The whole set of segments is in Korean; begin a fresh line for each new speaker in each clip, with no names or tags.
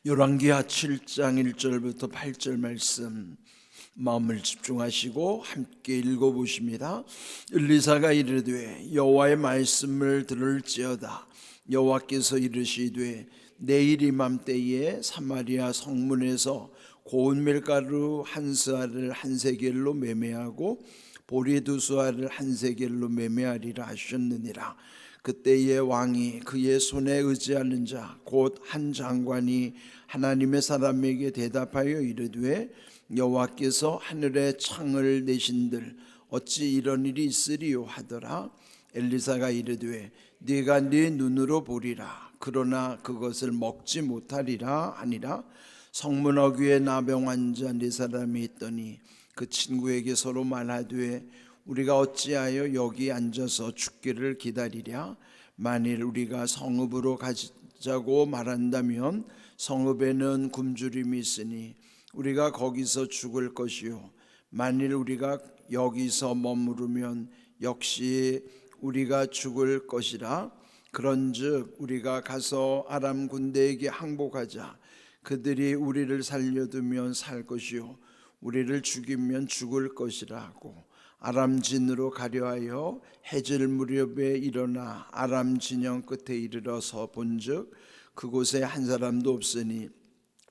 열왕기하 7장 1절부터 8절 말씀 마음을 집중하시고 함께 읽어보십니다. 엘리사가 이르되 여호와의 말씀을 들을지어다. 여호와께서 이르시되 내일 이맘때에 사마리아 성문에서 고운 밀가루 한 스아를 한 세겔로 매매하고 보리 두 스아를 한 세겔로 매매하리라 하셨느니라. 그때의 왕이 그의 손에 의지하는 자 곧 한 장관이 하나님의 사람에게 대답하여 이르되 여호와께서 하늘에 창을 내신들 어찌 이런 일이 있으리요 하더라. 엘리사가 이르되 네가 네 눈으로 보리라. 그러나 그것을 먹지 못하리라 하니라. 성문 어귀에 나병 환자 네 사람이 있더니 그 친구에게 서로 말하되 우리가 어찌하여 여기 앉아서 죽기를 기다리랴. 만일 우리가 성읍으로 가자고 말한다면 성읍에는 굶주림이 있으니 우리가 거기서 죽을 것이요 만일 우리가 여기서 머무르면 역시 우리가 죽을 것이라. 그런즉 우리가 가서 아람 군대에게 항복하자. 그들이 우리를 살려두면 살 것이요 우리를 죽이면 죽을 것이라 하고 아람 진으로 가려하여 해질 무렵에 일어나 아람 진영 끝에 이르러서 본즉 그곳에 한 사람도 없으니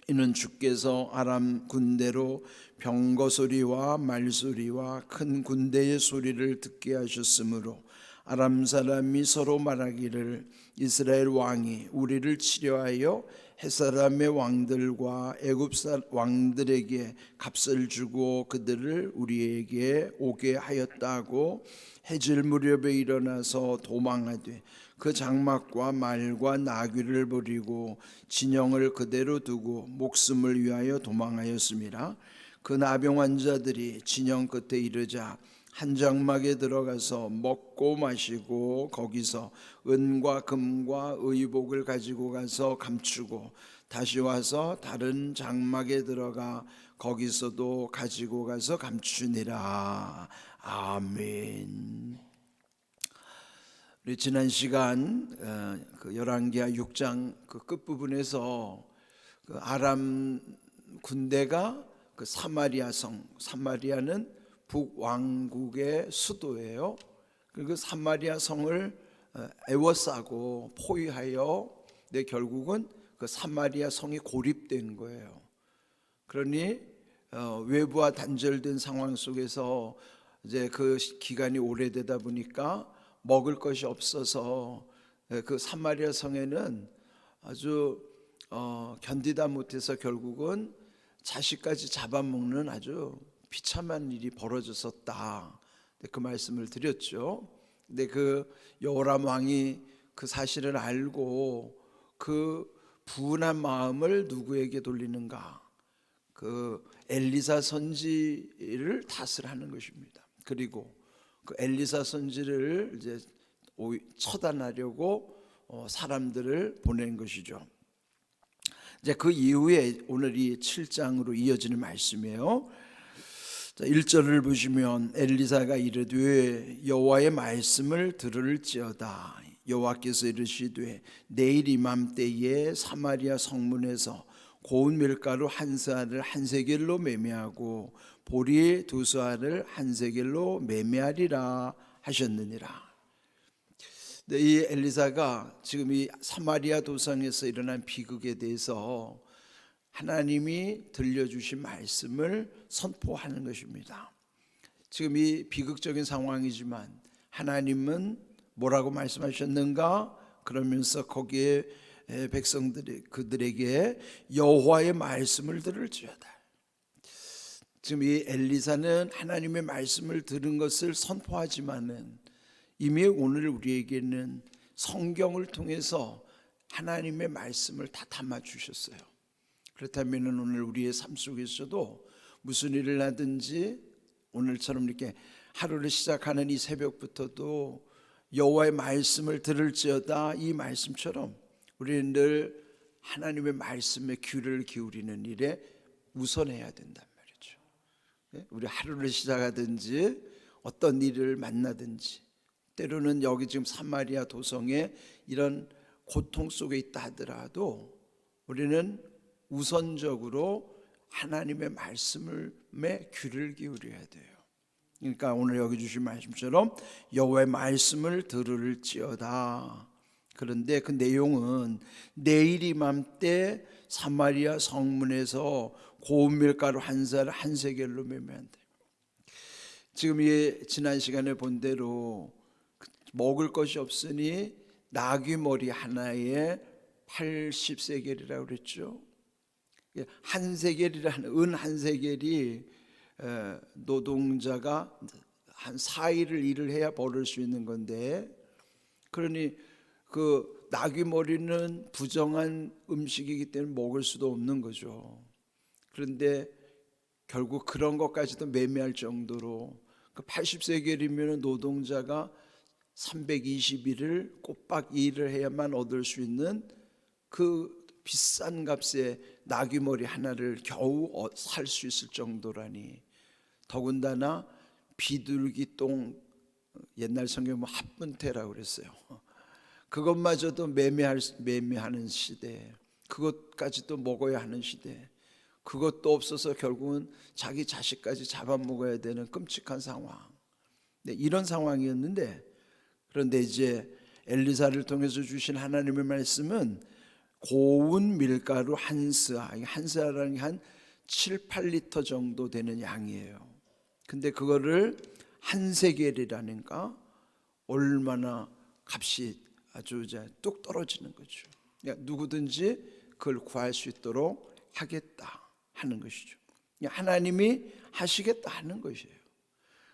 이는 주께서 아람 군대로 병거 소리와 말소리와 큰 군대의 소리를 듣게 하셨으므로 아람 사람이 서로 말하기를 이스라엘 왕이 우리를 치려하여 햇사람의 왕들과 애굽 왕들에게 값을 주고 그들을 우리에게 오게 하였다고 해질 무렵에 일어나서 도망하되 그 장막과 말과 나귀를 버리고 진영을 그대로 두고 목숨을 위하여 도망하였습니다. 그 나병 환자들이 진영 끝에 이르자 한 장막에 들어가서 먹고 마시고 거기서 은과 금과 의복을 가지고 가서 감추고 다시 와서 다른 장막에 들어가 거기서도 가지고 가서 감추니라. 아멘. 우리 지난 시간 그 열왕기하 6장 그 끝부분에서 그 아람 군대가 그 사마리아 성, 사마리아는 북왕국의 수도예요. 그리고 사마리아 성을 애워싸고 포위하여 결국은 그 사마리아 성이 고립된 거예요. 그러니 외부와 단절된 상황 속에서 이제 그 기간이 오래되다 보니까 먹을 것이 없어서 그 사마리아 성에는 아주 견디다 못해서 결국은 자식까지 잡아먹는 아주 비참한 일이 벌어졌었다. 그 말씀을 드렸죠. 근데 그 여호람 왕이 그 사실을 알고 그 분한 마음을 누구에게 돌리는가? 그 엘리사 선지를 탓을 하는 것입니다. 그리고 그 엘리사 선지를 이제 처단하려고 사람들을 보낸 것이죠. 이제 그 이후에 오늘 이 7장으로 이어지는 말씀이에요. 1절을 보시면 엘리사가 이르되 여호와의 말씀을 들을지어다. 여호와께서 이르시되 내일 이맘때에 사마리아 성문에서 고운 밀가루 한 스아를 한 세겔로 매매하고 보리 두 스아를 한 세겔로 매매하리라 하셨느니라. 이 엘리사가 지금 이 사마리아 도상에서 일어난 비극에 대해서 하나님이 들려주신 말씀을 선포하는 것입니다. 지금 이 비극적인 상황이지만 하나님은 뭐라고 말씀하셨는가? 그러면서 거기에 백성들이 그들에게 여호와의 말씀을 들을지어다. 지금 이 엘리사는 하나님의 말씀을 들은 것을 선포하지만은 이미 오늘 우리에게는 성경을 통해서 하나님의 말씀을 다 담아 주셨어요. 그렇다면 오늘 우리의 삶 속에서도 무슨 일을 하든지 오늘처럼 이렇게 하루를 시작하는 이 새벽부터도 여호와의 말씀을 들을지어다, 이 말씀처럼 우리는 늘 하나님의 말씀에 귀를 기울이는 일에 우선해야 된단 말이죠. 우리 하루를 시작하든지 어떤 일을 만나든지, 때로는 여기 지금 사마리아 도성에 이런 고통 속에 있다 하더라도 우리는 우선적으로 하나님의 말씀에 귀를 기울여야 돼요. 그러니까 오늘 여기 주신 말씀처럼 여호와의 말씀을 들을지어다. 그런데 그 내용은 내일 이맘때 사마리아 성문에서 고운 밀가루 한 살 한 세겔로 매매한다. 지금 지난 시간에 본 대로 먹을 것이 없으니 나귀 머리 하나에 80세겔이라고 그랬죠. 한 세겔이라는 은 한 세겔이 노동자가 한 4일을 일을 해야 벌을 수 있는 건데, 그러니 그 나귀 머리는 부정한 음식이기 때문에 먹을 수도 없는 거죠. 그런데 결국 그런 것까지도 매매할 정도로 그 80세겔이면 노동자가 320일을 꼬박 일을 해야만 얻을 수 있는 그 비싼 값에 나귀 머리 하나를 겨우 살 수 있을 정도라니. 더군다나 비둘기똥, 옛날 성경에 뭐 합분태라고 그랬어요. 그것마저도 매매하는 시대, 그것까지도 먹어야 하는 시대, 그것도 없어서 결국은 자기 자식까지 잡아먹어야 되는 끔찍한 상황. 네, 이런 상황이었는데, 그런데 이제 엘리사를 통해서 주신 하나님의 말씀은 고운 밀가루 한 스아, 한 스아라는 게 한 7, 8리터 정도 되는 양이에요. 근데 그거를 한 세겔이라니까 얼마나 값이 아주 이제 뚝 떨어지는 거죠. 그러니까 누구든지 그걸 구할 수 있도록 하겠다 하는 것이죠. 하나님이 하시겠다 하는 것이에요.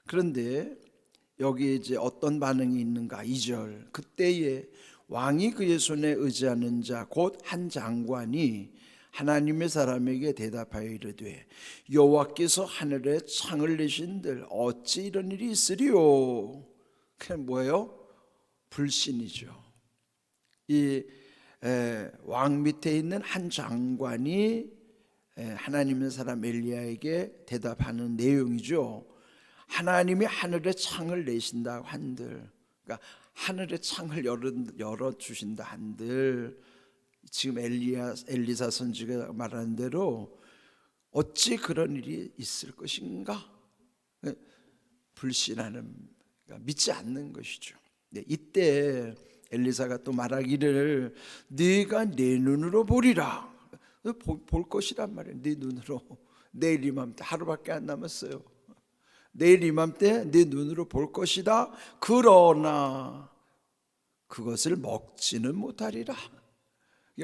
그런데 여기 이제 어떤 반응이 있는가? 2절, 그때에 왕이 그의 손에 의지하는 자 곧 한 장관이 하나님의 사람에게 대답하여 이르되 여호와께서 하늘에 창을 내신들 어찌 이런 일이 있으리요? 그게 뭐예요? 불신이죠. 이 왕 밑에 있는 한 장관이 하나님의 사람 엘리야에게 대답하는 내용이죠. 하나님이 하늘에 창을 내신다 한들, 그러니까 하늘의 창을 열어 주신다 한들, 지금 엘리사 선지가 말하는 대로 어찌 그런 일이 있을 것인가? 불신하는, 그러니까 믿지 않는 것이죠. 네, 이때 엘리사가 또 말하기를 네가 내 눈으로 보리라. 볼 것이란 말이에요. 네 눈으로. 내일 이맘때 하루밖에 안 남았어요. 내일 이맘때 네 눈으로 볼 것이다. 그러나 그것을 먹지는 못하리라.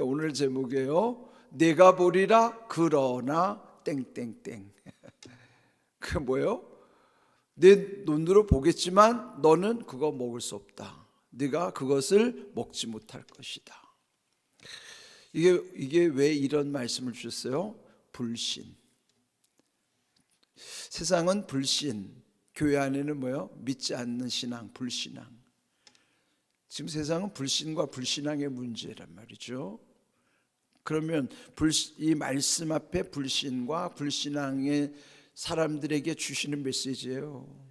오늘 제목이에요. 내가 보리라 그러나 땡땡땡. 그 뭐예요? 내 눈으로 보겠지만 너는 그거 먹을 수 없다. 네가 그것을 먹지 못할 것이다. 이게 왜 이런 말씀을 주셨어요? 불신. 세상은 불신, 교회 안에는 뭐예요? 믿지 않는 신앙, 불신앙. 지금 세상은 불신과 불신앙의 문제란 말이죠. 그러면 이 말씀 앞에 불신과 불신앙의 사람들에게 주시는 메시지예요.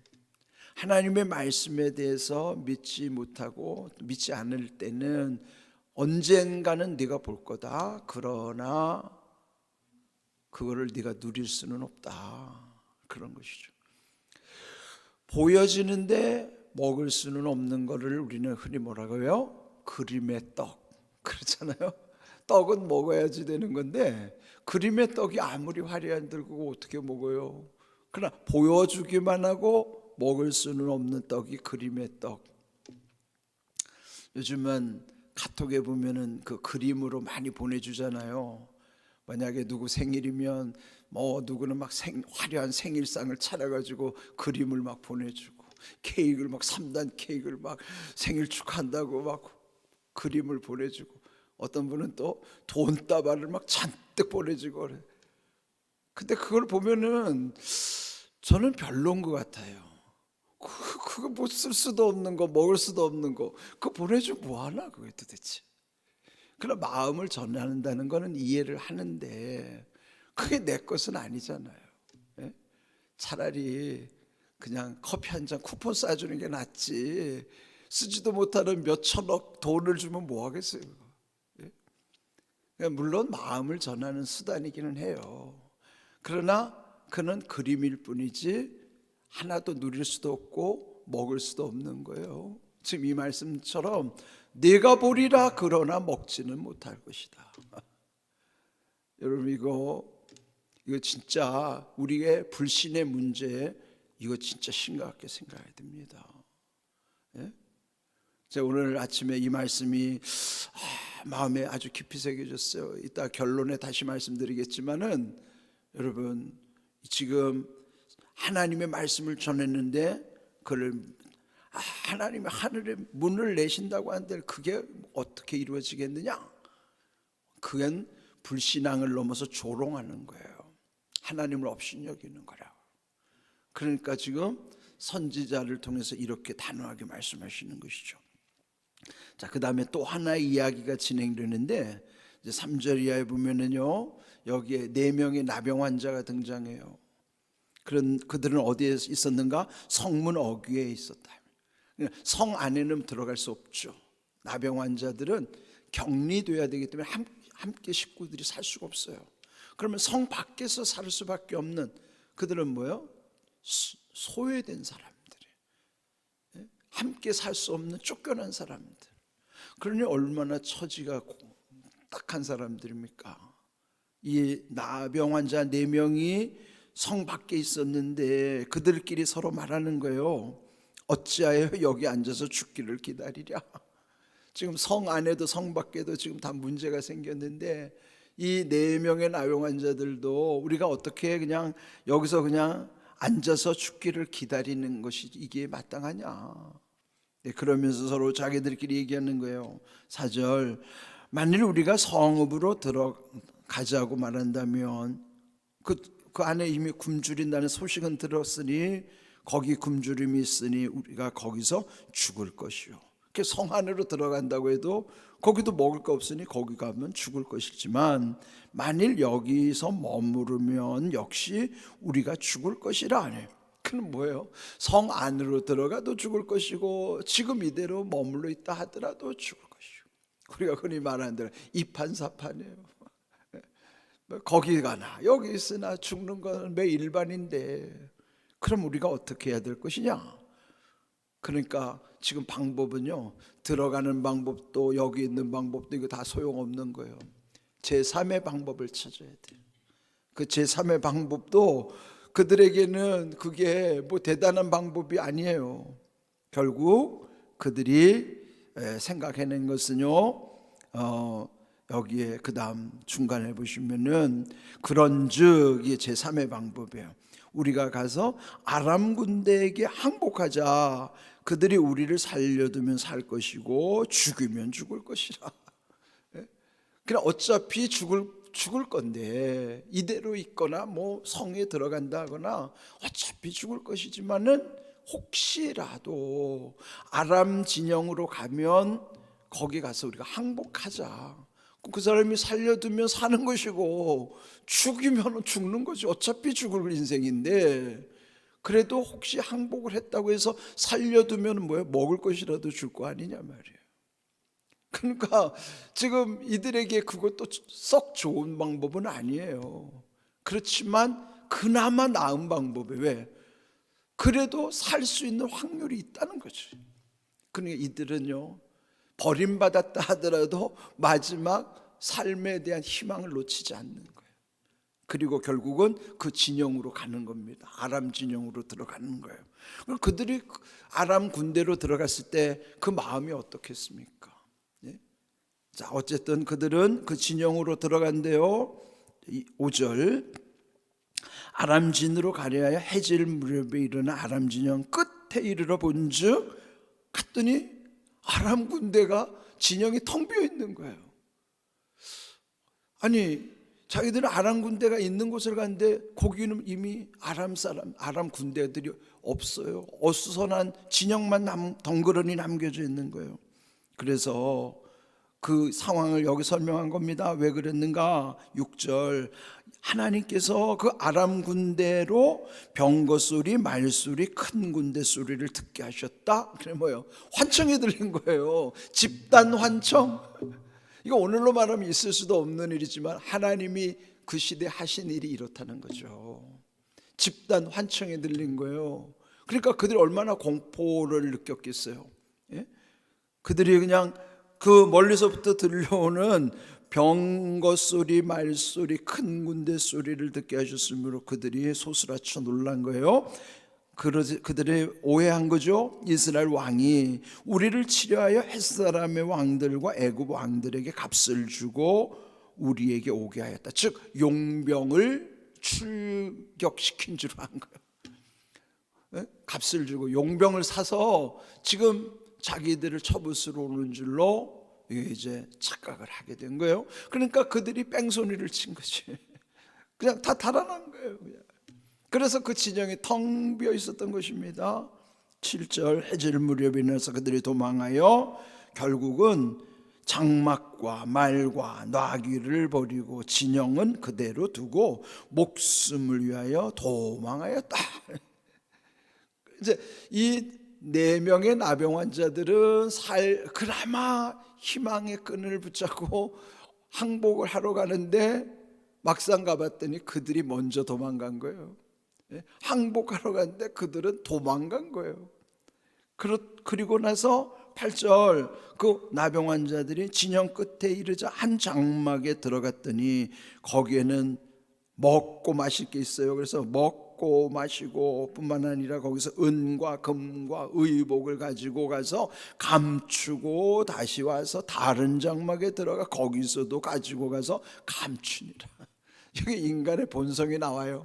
하나님의 말씀에 대해서 믿지 못하고 믿지 않을 때는 언젠가는 네가 볼 거다. 그러나 그거를 네가 누릴 수는 없다. 그런 것이죠. 보여지는데 먹을 수는 없는 거를 우리는 흔히 뭐라고요? 그림의 떡. 그렇잖아요. 떡은 먹어야지 되는 건데 그림의 떡이 아무리 화려한 들고 어떻게 먹어요? 그러나 보여주기만 하고 먹을 수는 없는 떡이 그림의 떡. 요즘은 카톡에 보면은 그 그림으로 많이 보내주잖아요. 만약에 누구 생일이면 뭐 누구는 막 화려한 생일상을 차려가지고 그림을 막 보내주고, 케이크를 막 3단 케이크를 막 생일 축하한다고 막 그림을 보내주고, 어떤 분은 또 돈다발을 막 잔뜩 보내주고 그래. 근데 그걸 보면은 저는 별로인 것 같아요. 그거 뭐 쓸 수도 없는 거, 먹을 수도 없는 거, 그거 보내주고 뭐하나 그게 도대체. 그런 마음을 전한다는 거는 이해를 하는데 그게 내 것은 아니잖아요. 예? 차라리 그냥 커피 한 잔 쿠폰 쏴주는 게 낫지. 쓰지도 못하는 몇 천억 돈을 주면 뭐 하겠어요. 예? 물론 마음을 전하는 수단이기는 해요. 그러나 그는 그림일 뿐이지 하나도 누릴 수도 없고 먹을 수도 없는 거예요. 지금 이 말씀처럼 내가 보리라 그러나 먹지는 못할 것이다. 여러분 이거 진짜 우리의 불신의 문제, 이거 진짜 심각하게 생각해야 됩니다. 예? 제가 오늘 아침에 이 말씀이 마음에 아주 깊이 새겨졌어요. 이따 결론에 다시 말씀드리겠지만은 여러분 지금 하나님의 말씀을 전했는데 그걸 하나님의 하늘의 문을 내신다고 하는데 그게 어떻게 이루어지겠느냐? 그건 불신앙을 넘어서 조롱하는 거예요. 하나님을 업신여기는 거라고. 그러니까 지금 선지자를 통해서 이렇게 단호하게 말씀하시는 것이죠. 자, 그 다음에 또 하나의 이야기가 진행되는데 이제 3절 이하에 보면은요, 여기에 4명의 나병 환자가 등장해요. 그들은 어디에 있었는가? 성문 어귀에 있었다. 성 안에는 들어갈 수 없죠. 나병 환자들은 격리돼야 되기 때문에 함께 식구들이 살 수가 없어요. 그러면 성 밖에서 살 수밖에 없는 그들은 뭐예요? 소외된 사람들이에요. 함께 살 수 없는 쫓겨난 사람들. 그러니 얼마나 처지가 딱한 사람들입니까? 이 나병 환자 4명이 성 밖에 있었는데 그들끼리 서로 말하는 거예요. 어찌하여 여기 앉아서 죽기를 기다리랴. 지금 성 안에도 성 밖에도 지금 다 문제가 생겼는데 이 4명의 나병 환자들도 우리가 어떻게 그냥 여기서 그냥 앉아서 죽기를 기다리는 것이 이게 마땅하냐. 네, 그러면서 서로 자기들끼리 얘기하는 거예요. 4절, 만일 우리가 성읍으로 들어가자고 말한다면 그 안에 이미 굶주린다는 소식은 들었으니 거기 굶주림이 있으니 우리가 거기서 죽을 것이요. 성 안으로 들어간다고 해도 거기도 먹을 거 없으니 거기 가면 죽을 것이지만 만일 여기서 머무르면 역시 우리가 죽을 것이라 하네. 그는 뭐예요? 성 안으로 들어가도 죽을 것이고 지금 이대로 머물러 있다 하더라도 죽을 것이고, 우리가 흔히 말하는 대로 이판사판이에요. 거기 가나 여기 있으나 죽는 건 매 일반인데 그럼 우리가 어떻게 해야 될 것이냐? 그러니까 지금 방법은요, 들어가는 방법도 여기 있는 방법도 이거 다 소용없는 거예요. 제3의 방법을 찾아야 돼요. 그 제3의 방법도 그들에게는 그게 뭐 대단한 방법이 아니에요. 결국 그들이 생각해낸 것은요, 여기에 그 다음 중간에 보시면은 그런즉 이게 제3의 방법이에요. 우리가 가서 아람 군대에게 항복하자. 그들이 우리를 살려두면 살 것이고 죽이면 죽을 것이라. 그냥 어차피 죽을 건데 이대로 있거나 뭐 성에 들어간다거나 어차피 죽을 것이지만은 혹시라도 아람 진영으로 가면 거기 가서 우리가 항복하자. 그 사람이 살려두면 사는 것이고 죽이면 죽는 거지. 어차피 죽을 인생인데 그래도 혹시 항복을 했다고 해서 살려두면 뭐예요? 먹을 것이라도 줄 거 아니냐 말이에요. 그러니까 지금 이들에게 그것도 썩 좋은 방법은 아니에요. 그렇지만 그나마 나은 방법이 왜? 그래도 살 수 있는 확률이 있다는 거지. 그러니까 이들은요, 버림받았다 하더라도 마지막 삶에 대한 희망을 놓치지 않는 거예요. 그리고 결국은 그 진영으로 가는 겁니다. 아람 진영으로 들어가는 거예요. 그들이 아람 군대로 들어갔을 때 그 마음이 어떻겠습니까? 예? 자, 어쨌든 그들은 그 진영으로 들어간대요. 5절, 아람 진으로 가려하여 해질 무렵에 일어나 아람 진영 끝에 이르러 본즉 갔더니 아람 군대가 진영이 텅 비어 있는 거예요. 아니, 자기들은 아람 군대가 있는 곳을 갔는데 거기는 이미 아람 군대들이 없어요. 어수선한 진영만 덩그러니 남겨져 있는 거예요. 그래서 그 상황을 여기 설명한 겁니다. 왜 그랬는가? 6절, 하나님께서 그 아람 군대로 병거 소리, 말 소리, 큰 군대 소리를 듣게 하셨다. 그래 뭐예요? 환청이 들린 거예요. 집단 환청. 이거 오늘로 말하면 있을 수도 없는 일이지만 하나님이 그 시대에 하신 일이 이렇다는 거죠. 집단 환청에 들린 거예요. 그러니까 그들이 얼마나 공포를 느꼈겠어요. 예? 그들이 그냥 그 멀리서부터 들려오는 병거 소리, 말소리, 큰 군대 소리를 듣게 하셨으므로 그들이 소스라쳐 놀란 거예요. 그들이 오해한 거죠. 이스라엘 왕이 우리를 치려하여 햇사람의 왕들과 애굽 왕들에게 값을 주고 우리에게 오게 하였다. 즉 용병을 출격시킨 줄 한 거예요. 값을 주고 용병을 사서 지금 자기들을 처부수러 오는 줄로 이제 착각을 하게 된 거예요. 그러니까 그들이 뺑소니를 친 거지. 그냥 다 달아난 거예요. 그냥. 그래서 그 진영이 텅 비어 있었던 것입니다. 7절 해질 무렵에 일어나서 그들이 도망하여 결국은 장막과 말과 나귀를 버리고 진영은 그대로 두고 목숨을 위하여 도망하였다. 이제 이 4명의 나병 환자들은 그나마 희망의 끈을 붙잡고 항복을 하러 가는데 막상 가봤더니 그들이 먼저 도망간 거예요. 항복하러 갔는데 그들은 도망간 거예요. 그리고 나서 8절 그 나병 환자들이 진영 끝에 이르자 한 장막에 들어갔더니 거기에는 먹고 마실 게 있어요. 그래서 먹고 마시고 뿐만 아니라 거기서 은과 금과 의복을 가지고 가서 감추고 다시 와서 다른 장막에 들어가 거기서도 가지고 가서 감추니라. 여기 인간의 본성이 나와요.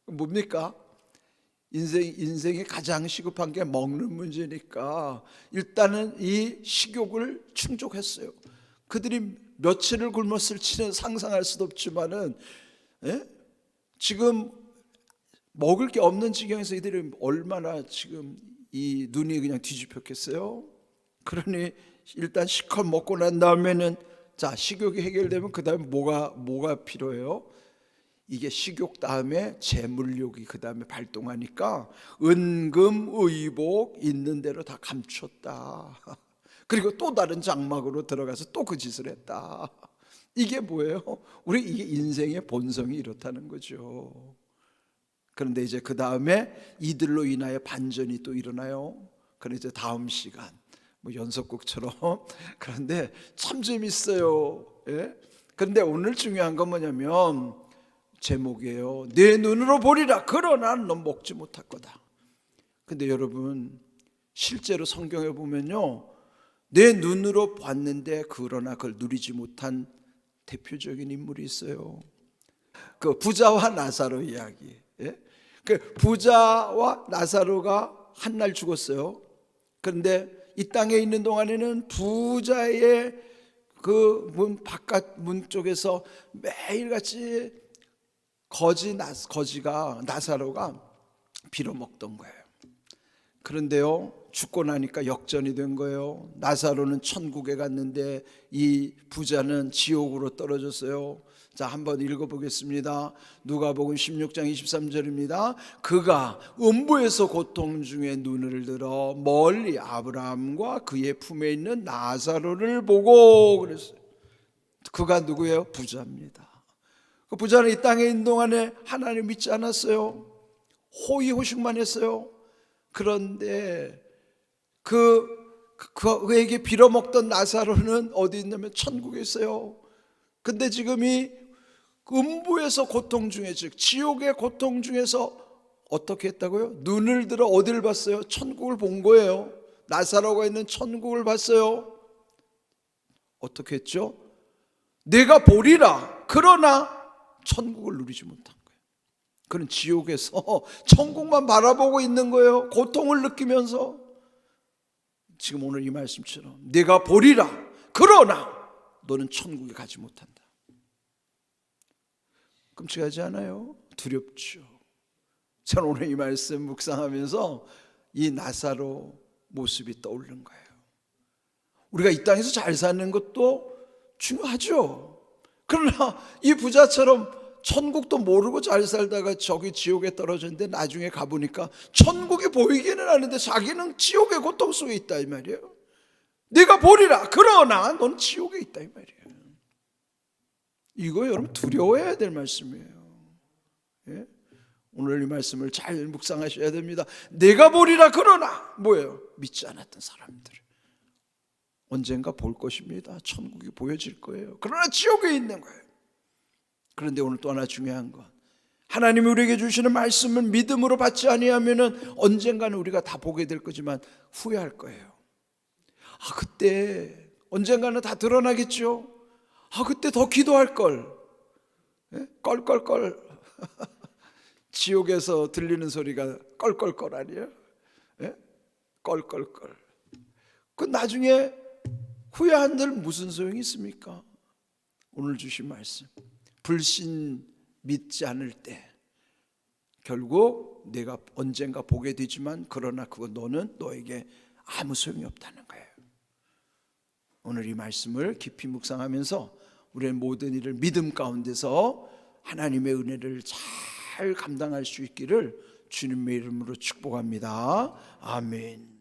뭡니까? 인생이 가장 시급한 게 먹는 문제니까 일단은 이 식욕을 충족했어요. 그들이 며칠을 굶었을지는 상상할 수도 없지만은 지금 먹을 게 없는 지경에서 이들이 얼마나 지금 이 눈이 그냥 뒤집혔겠어요. 그러니 일단 실컷 먹고 난 다음에는 자 식욕이 해결되면 그 다음에 뭐가 필요해요? 이게 식욕 다음에 재물욕이 그 다음에 발동하니까 은금 의복 있는 대로 다 감췄다. 그리고 또 다른 장막으로 들어가서 또 그 짓을 했다. 이게 뭐예요? 이게 인생의 본성이 이렇다는 거죠. 그런데 이제 그 다음에 이들로 인하여 반전이 또 일어나요. 그런데 이제 다음 시간 연속극처럼 그런데 참 재밌어요. 예? 그런데 오늘 중요한 건 뭐냐면 제목이에요. 내 눈으로 보리라 그러나 넌 먹지 못할 거다. 근데 여러분 실제로 성경에 보면요 내 눈으로 봤는데 그러나 그걸 누리지 못한 대표적인 인물이 있어요. 그 부자와 나사로 이야기. 그 부자와 나사로가 한 날 죽었어요. 그런데 이 땅에 있는 동안에는 부자의 그 문 바깥 문 쪽에서 매일같이 거지가 나사로가 빌어먹던 거예요. 그런데요 죽고 나니까 역전이 된 거예요. 나사로는 천국에 갔는데 이 부자는 지옥으로 떨어졌어요. 자 한번 읽어보겠습니다. 누가복음 16장 23절입니다. 그가 음부에서 고통 중에 눈을 들어 멀리 아브라함과 그의 품에 있는 나사로를 보고 그랬어요. 그가 누구예요? 부자입니다. 그 부자는 이 땅에 있는 동안에 하나님 믿지 않았어요. 호의호식만 했어요. 그런데 그에게 빌어먹던 나사로는 어디 있냐면 천국에 있어요. 근데 지금 이 음부에서 고통 중에 즉 지옥의 고통 중에서 어떻게 했다고요? 눈을 들어 어디를 봤어요? 천국을 본 거예요. 나사로가 있는 천국을 봤어요. 어떻게 했죠? 내가 보리라 그러나 천국을 누리지 못한 거예요. 그는 지옥에서 천국만 바라보고 있는 거예요. 고통을 느끼면서. 지금 오늘 이 말씀처럼 내가 보리라 그러나 너는 천국에 가지 못한다. 끔찍하지 않아요? 두렵죠. 저는 오늘 이 말씀 묵상하면서 이 나사로 모습이 떠오르는 거예요. 우리가 이 땅에서 잘 사는 것도 중요하죠. 그러나 이 부자처럼 천국도 모르고 잘 살다가 저기 지옥에 떨어졌는데 나중에 가보니까 천국이 보이기는 하는데 자기는 지옥의 고통 속에 있다 이 말이에요. 네가 보리라 그러나 넌 지옥에 있다 이 말이에요. 이거 여러분 두려워해야 될 말씀이에요. 예? 오늘 이 말씀을 잘 묵상하셔야 됩니다. 내가 보리라 그러나 뭐예요? 믿지 않았던 사람들 언젠가 볼 것입니다. 천국이 보여질 거예요. 그러나 지옥에 있는 거예요. 그런데 오늘 또 하나 중요한 건, 하나님이 우리에게 주시는 말씀을 믿음으로 받지 아니하면은 언젠가는 우리가 다 보게 될 거지만 후회할 거예요. 그때 언젠가는 다 드러나겠죠. 그때 더 기도할 걸. 껄껄껄. 지옥에서 들리는 소리가 껄껄껄 아니에요? 껄껄껄. 그 나중에 후회한들 무슨 소용이 있습니까? 오늘 주신 말씀, 불신 믿지 않을 때 결국 내가 언젠가 보게 되지만 그러나 그거 너는 너에게 아무 소용이 없다는 거예요. 오늘 이 말씀을 깊이 묵상하면서 우리의 모든 일을 믿음 가운데서 하나님의 은혜를 잘 감당할 수 있기를 주님의 이름으로 축복합니다. 아멘.